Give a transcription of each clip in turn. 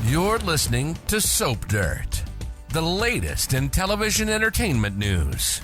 You're listening to Soap Dirt, the latest in television entertainment news.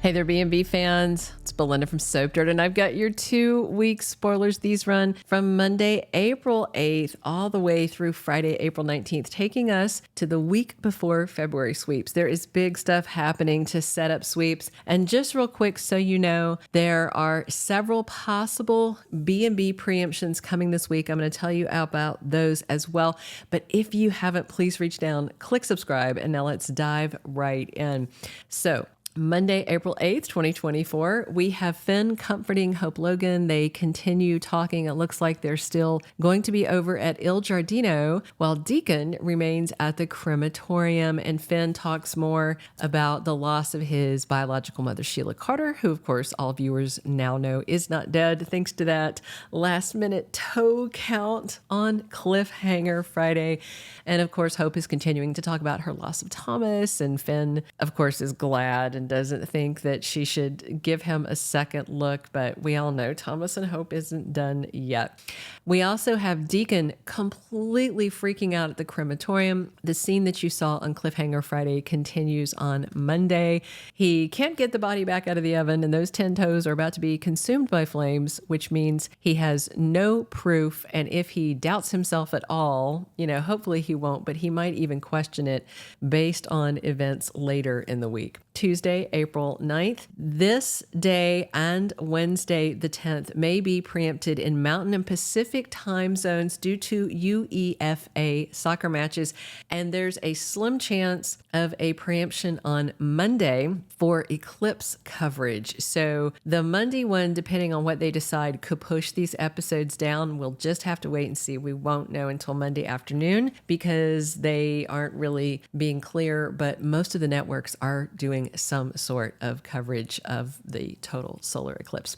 Hey there, B&B fans. It's Belinda from Soap Dirt, and I've got your 2-week spoilers. These run from Monday, April 8th, all the way through Friday, April 19th, taking us to the week before February sweeps. There is big stuff happening to set up sweeps. And just real quick, so you know, there are several possible B&B preemptions coming this week. I'm going to tell you about those as well. But if you haven't, please reach down, click subscribe, and now let's dive right in. So, Monday, April 8th, 2024, we have Finn comforting Hope Logan. They continue talking. It looks like they're still going to be over at Il Giardino, while Deacon remains at the crematorium. And Finn talks more about the loss of his biological mother, Sheila Carter, who, of course, all viewers now know is not dead, thanks to that last-minute toe count on Cliffhanger Friday. And, of course, Hope is continuing to talk about her loss of Thomas. And Finn, of course, is glad and doesn't think that she should give him a second look, but we all know Thomas and Hope isn't done yet. We also have Deacon completely freaking out at the crematorium. The scene that you saw on Cliffhanger Friday continues on Monday. He can't get the body back out of the oven, and those 10 toes are about to be consumed by flames, which means he has no proof, and if he doubts himself at all, hopefully he won't, but he might even question it based on events later in the week. Tuesday, April 9th. This day and Wednesday, the 10th, may be preempted in Mountain and Pacific time zones due to UEFA soccer matches. And there's a slim chance of a preemption on Monday for eclipse coverage. So the Monday one, depending on what they decide, could push these episodes down. We'll just have to wait and see. We won't know until Monday afternoon because they aren't really being clear, but most of the networks are doing some sort of coverage of the total solar eclipse.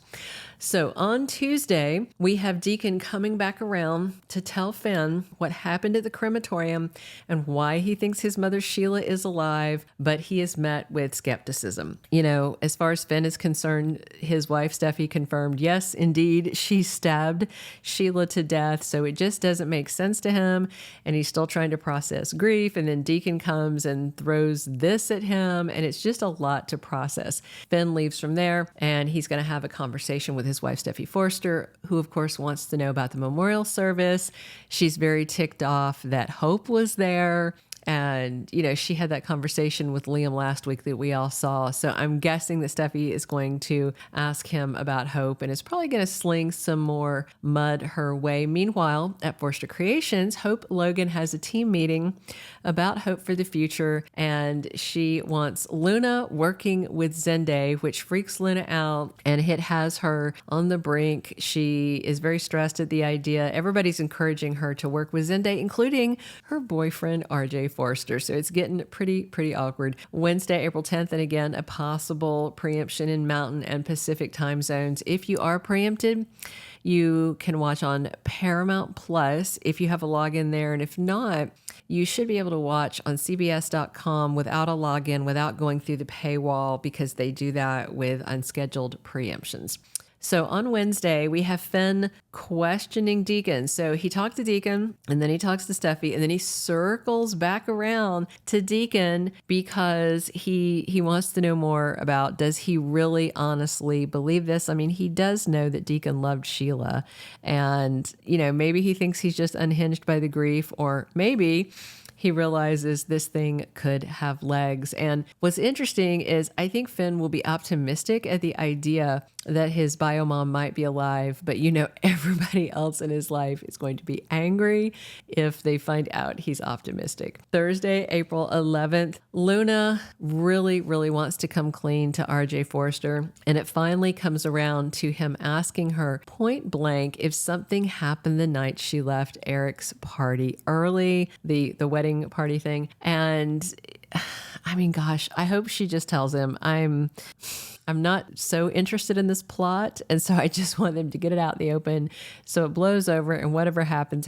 So on Tuesday, we have Deacon coming back around to tell Finn what happened at the crematorium and why he thinks his mother Sheila is alive, but he is met with skepticism. As far as Finn is concerned, his wife Steffy confirmed, yes, indeed, she stabbed Sheila to death, so it just doesn't make sense to him, and he's still trying to process grief, and then Deacon comes and throws this at him, and it's just a lot to process. Finn leaves from there, and he's going to have a conversation with his wife, Steffy Forrester, who, of course, wants to know about the memorial service. She's very ticked off that Hope was there. And, she had that conversation with Liam last week that we all saw. So I'm guessing that Steffy is going to ask him about Hope and is probably going to sling some more mud her way. Meanwhile, at Forrester Creations, Hope Logan has a team meeting about hope for the future. And she wants Luna working with Zende, which freaks Luna out. And it has her on the brink. She is very stressed at the idea. Everybody's encouraging her to work with Zende, including her boyfriend, RJ Forrester. So it's getting pretty awkward. Wednesday, April 10th, and again, a possible preemption in Mountain and Pacific time zones. If you are preempted, you can watch on Paramount Plus if you have a login there. And if not, you should be able to watch on CBS.com without a login, without going through the paywall, because they do that with unscheduled preemptions. So on Wednesday, we have Finn questioning Deacon. So he talks to Deacon, and then he talks to Steffy, and then he circles back around to Deacon because he wants to know more about, does he really honestly believe this? I mean, he does know that Deacon loved Sheila, and, maybe he thinks he's just unhinged by the grief, or maybe he realizes this thing could have legs. And what's interesting is I think Finn will be optimistic at the idea that his bio mom might be alive, but everybody else in his life is going to be angry if they find out he's optimistic. Thursday, April 11th, Luna really wants to come clean to RJ Forrester, and it finally comes around to him asking her point blank if something happened the night she left Eric's party early, the wedding party thing. And I mean, gosh, I hope she just tells him, I'm not so interested in this plot, and so I just want them to get it out in the open so it blows over, and whatever happens,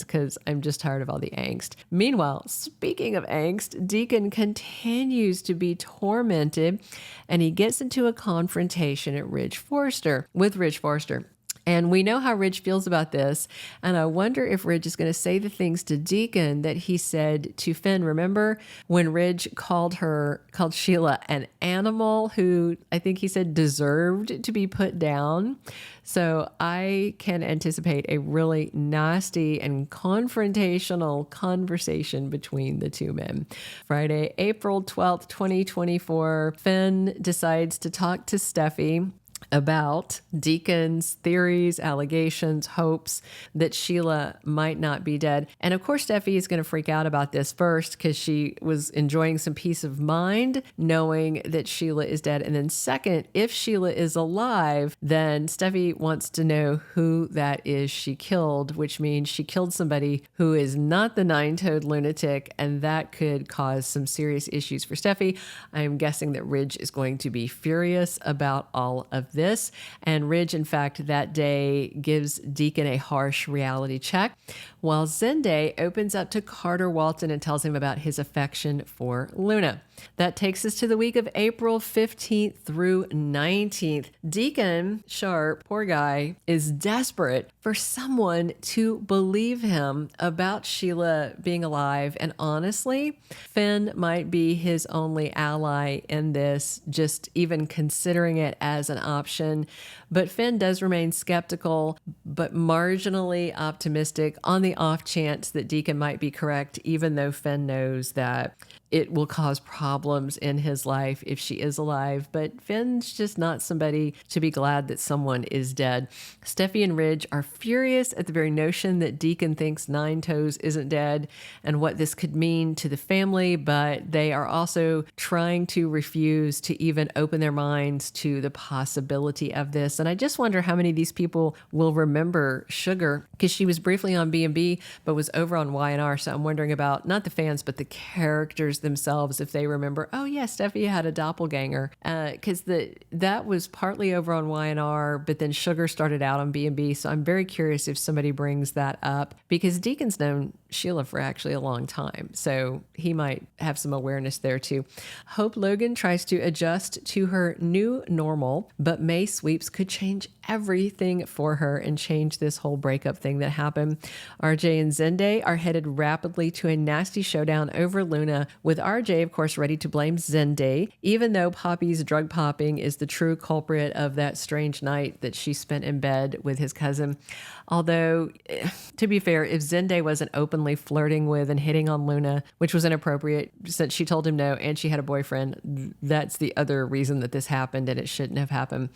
because I'm just tired of all the angst. Meanwhile, speaking of angst, Deacon continues to be tormented, and he gets into a confrontation with Ridge Forrester. And we know how Ridge feels about this. And I wonder if Ridge is going to say the things to Deacon that he said to Finn. Remember when Ridge called Sheila an animal who I think he said deserved to be put down? So I can anticipate a really nasty and confrontational conversation between the two men. Friday, April 12th, 2024, Finn decides to talk to Steffy about Deacon's theories, allegations, hopes that Sheila might not be dead. And of course, Steffy is going to freak out about this first because she was enjoying some peace of mind knowing that Sheila is dead. And then second, if Sheila is alive, then Steffy wants to know who that is she killed, which means she killed somebody who is not the nine-toed lunatic, and that could cause some serious issues for Steffy. I am guessing that Ridge is going to be furious about all of this. And Ridge, in fact, that day gives Deacon a harsh reality check, while Zende opens up to Carter Walton and tells him about his affection for Luna. That takes us to the week of April 15th through 19th. Deacon Sharpe, poor guy, is desperate for someone to believe him about Sheila being alive. And honestly, Finn might be his only ally in this, just even considering it as an option. But Finn does remain skeptical, but marginally optimistic on the off chance that Deacon might be correct, even though Finn knows that it will cause problems in his life if she is alive. But Finn's just not somebody to be glad that someone is dead. Steffy and Ridge are furious at the very notion that Deacon thinks Nine Toes isn't dead and what this could mean to the family, but they are also trying to refuse to even open their minds to the possibility of this. And I just wonder how many of these people will remember Sugar, because she was briefly on B&B, but was over on Y&R. So I'm wondering about not the fans, but the characters themselves, if they remember, oh yeah, Steffy had a doppelganger, because that was partly over on Y&R, but then Sugar started out on B&B. So I'm very curious if somebody brings that up, because Deacon's known Sheila for actually a long time, so he might have some awareness there too. Hope Logan tries to adjust to her new normal, but May sweeps could change everything for her and change this whole breakup thing that happened. RJ and Zende are headed rapidly to a nasty showdown over Luna, with RJ, of course, ready to blame Zende, even though Poppy's drug popping is the true culprit of that strange night that she spent in bed with his cousin. Although, to be fair, if Zende wasn't openly flirting with and hitting on Luna, which was inappropriate since she told him no and she had a boyfriend, that's the other reason that this happened and it shouldn't have happened.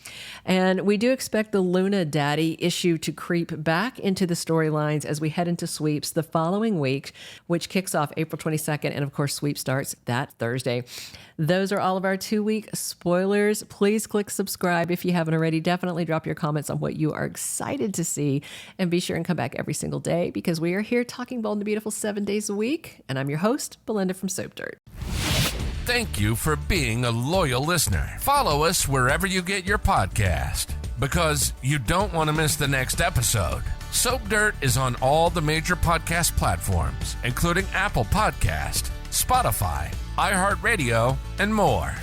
And we do expect the Luna daddy issue to creep back into the storylines as we head into sweeps the following week, which kicks off April 22nd. And of course, sweep starts that Thursday. Those are all of our 2-week spoilers. Please click subscribe if you haven't already. Definitely drop your comments on what you are excited to see. And be sure and come back every single day, because we are here talking Bold and Beautiful 7 days a week. And I'm your host, Belinda from Soap Dirt. Thank you for being a loyal listener. Follow us wherever you get your podcast, because you don't want to miss the next episode. Soap Dirt is on all the major podcast platforms, including Apple Podcast, Spotify, iHeartRadio, and more.